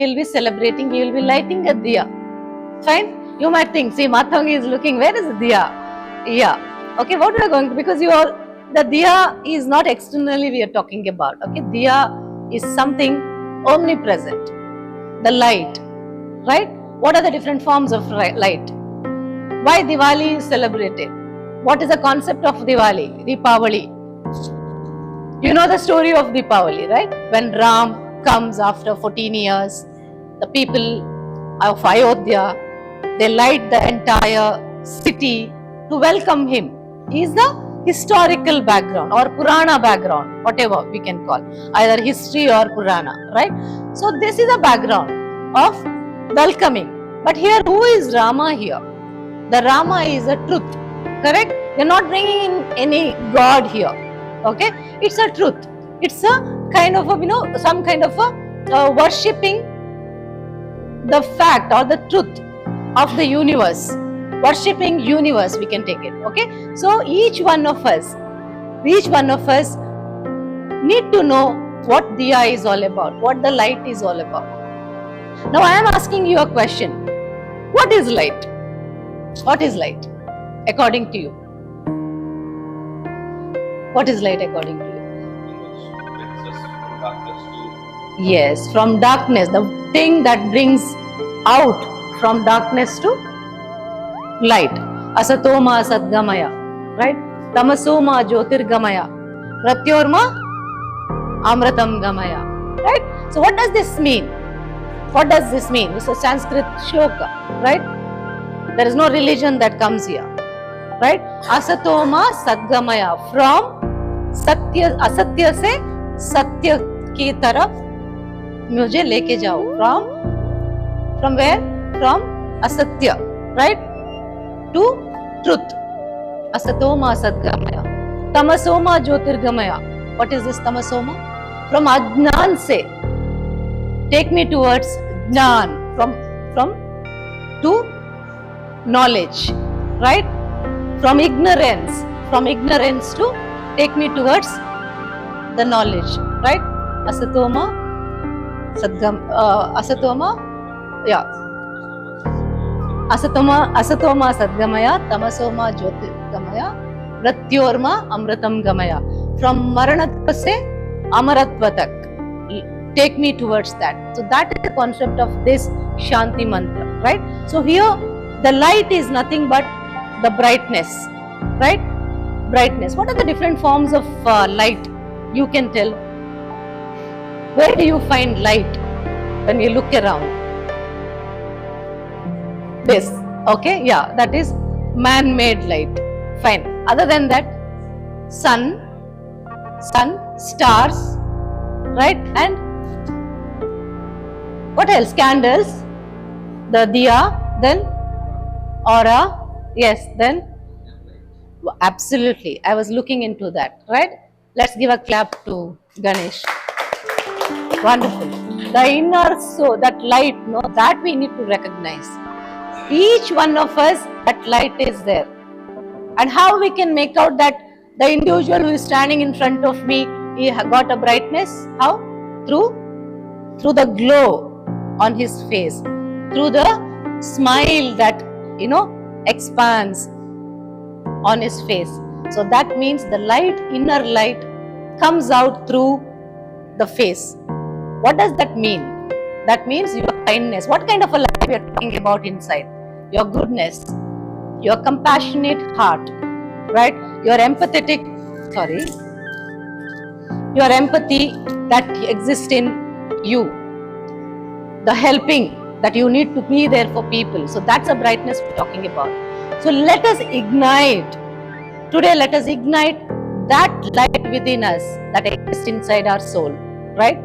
He'll be celebrating, he will be lighting a diya. Fine? You might think, see, Mathangi is looking, where is the diya? Yeah. Okay, what we are going to, because you all, the diya is not externally we are talking about. Okay, diya is something omnipresent. The light, right? What are the different forms of light? Why Diwali is celebrated? What is the concept of Diwali? Deepavali. You know the story of Deepavali, right? When Ram comes after 14 years, the people of Ayodhya, they light the entire city to welcome him. He is the historical background or Purana background, whatever we can call, either history or Purana, right? So this is a background of welcoming. But here, who is Rama here? The Rama is a truth, correct? You're not bringing in any god here, okay? It's a truth. It's a kind of a, some kind of a worshipping the fact or the truth of the universe. Worshipping universe, we can take it, okay? So each one of us need to know what diya is all about, what the light is all about. Now I am asking you a question. What is light? What is light according to you? What is light according to you? Yes, from darkness, the thing that brings out from darkness to light. Asatoma asatgamaya, right? Tamasoma jyotirgamaya, pratyorma amratam gamaya, right? So what does this mean? What does this mean? It's a Sanskrit shloka, right? There is no religion that comes here, right? Asatoma satgamaya, from satya, asatya se satya ki taraf mujhe leke jao. From where? From asatya, right? To truth. Asatoma satgamaya. Tamasoma jyotirgamaya. What is this tamasoma? From ajnan se, take me towards jnan, from to knowledge, right? From ignorance to take me towards the knowledge, right? Asatoma asatoma sadgamaya, tamasoma jyotirgamaya, pratyorma amratam gamaya. From maranatva se amaratva tak, take me towards that. So that is the concept of this Shanti mantra, right? So here the light is nothing but the brightness, right? Brightness. What are the different forms of light? You can tell. Where do you find light when you look around? This, okay, yeah, that is man-made light. Fine. Other than that, sun, stars, right? And what else? Candles, the diya, then aura, yes, then absolutely. I was looking into that, right? Let's give a clap to Ganesh. Wonderful. The inner soul, that light, no, that we need to recognize. Each one of us, that light is there. And how we can make out that the individual who is standing in front of me, he got a brightness? How? Through the glow on his face, through the smile that, expands on his face. So that means the light, inner light, comes out through the face. What does that mean? That means your kindness. What kind of a light we are talking about inside? Your goodness, your compassionate heart, right? Your empathy that exists in you. The helping, that you need to be there for people. So that's a brightness we're talking about. So let us ignite, today let us ignite that light within us that exists inside our soul, right?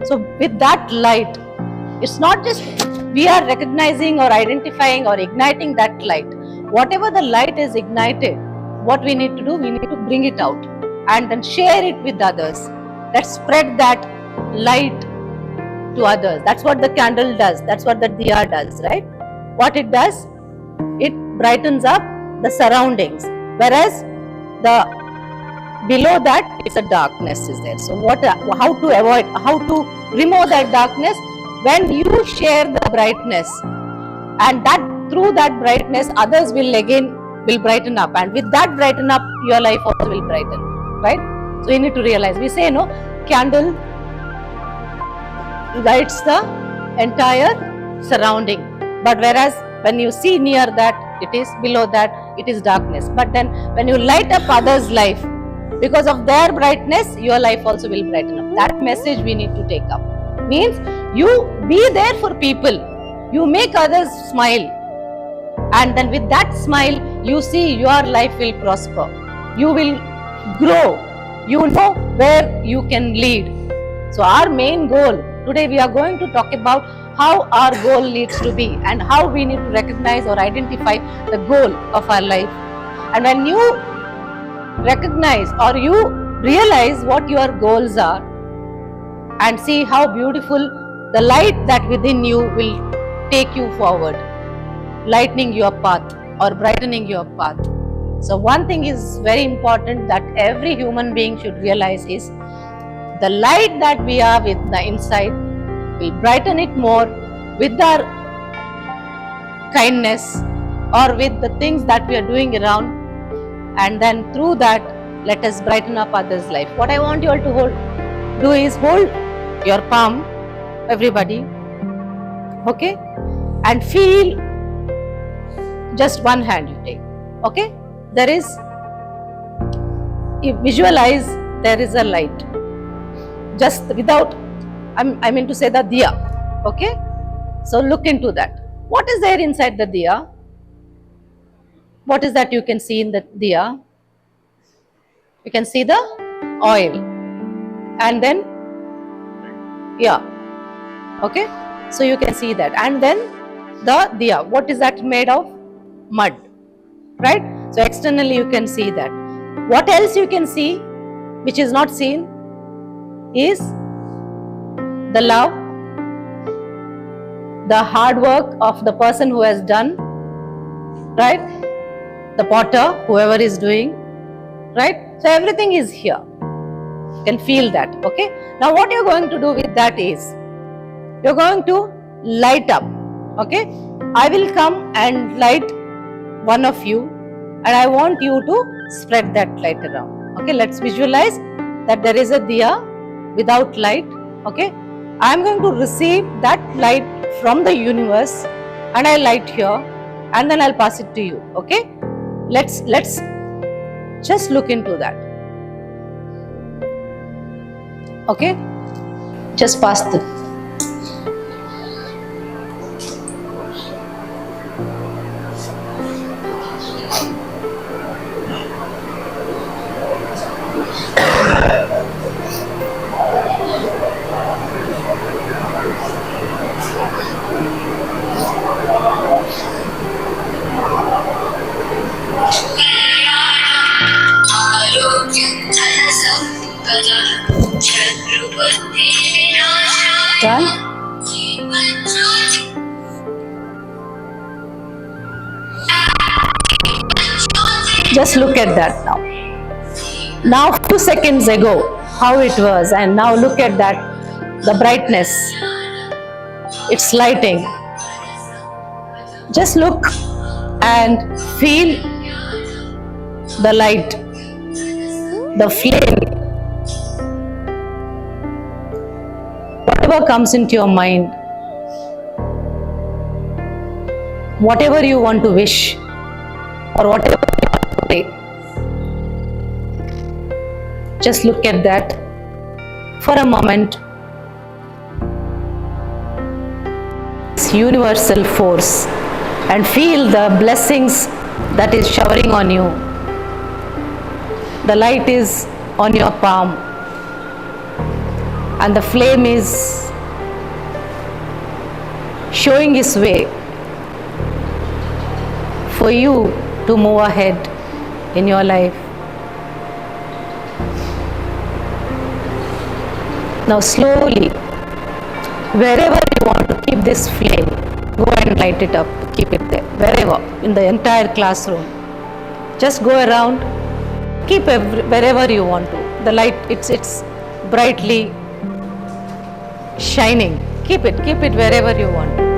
So with that light, it's not just we are recognizing or identifying or igniting that light. Whatever the light is ignited, what we need to do, we need to bring it out and then share it with others. Let's spread that light to others. That's what the candle does. That's what the diya does, right? What it does, it brightens up the surroundings. Whereas the below that, it's a darkness is there. So how to remove that darkness? when you share the brightness, and that through that brightness others will brighten up, and with that brighten up your life also will brighten, right? So you need to realize, we say no, candle lights the entire surrounding, but whereas when you see near that, it is below that, it is darkness. But then when you light up others' life, because of their brightness, your life also will brighten up. That message we need to take up. Means you be there for people, you make others smile, and then with that smile, you see your life will prosper, you will grow, you know where you can lead. So our main goal, today we are going to talk about how our goal needs to be and how we need to recognize or identify the goal of our life. And when you recognize or you realize what your goals are, and see how beautiful the light that within you will take you forward, lightening your path or brightening your path. So one thing is very important that every human being should realize is the light that we are with the inside will brighten it more with our kindness or with the things that we are doing around, and then through that let us brighten up others' life. What I want you all to do is hold your palm, everybody, okay, and feel, just one hand you take, okay, there is, you visualize there is a light, just without, I mean to say the diya, okay, so look into that. What is there inside the diya? What is that you can see in the diya? You can see the oil, and then, yeah, okay, so you can see that, and then the diya, what is that made of? Mud, right? So externally you can see that. What else you can see which is not seen is the love, the hard work of the person who has done, right? The potter, whoever is doing, right? So everything is here. You can feel that, okay? Now what you're going to do with that is, you're going to light up, okay? I will come and light one of you, and I want you to spread that light around, okay? Let's visualize that there is a diya without light, okay? I'm going to receive that light from the universe, and I light here, and then I'll pass it to you, okay? Let's just look into that, okay? Just pass the, done? Just look at that now. Now 2 seconds ago, how it was, and now look at that, the brightness, it's lighting. Just look and feel the light, the flame. Whatever comes into your mind, whatever you want to wish, or whatever you want to say, just look at that for a moment. This universal force, and feel the blessings that is showering on you. The light is on your palm, and the flame is showing its way for you to move ahead in your life. Now slowly, wherever you want to keep this flame, go and light it up, keep it there, wherever, in the entire classroom. Just go around, keep wherever you want to. The light, it's brightly shining. Keep Keep it wherever you want.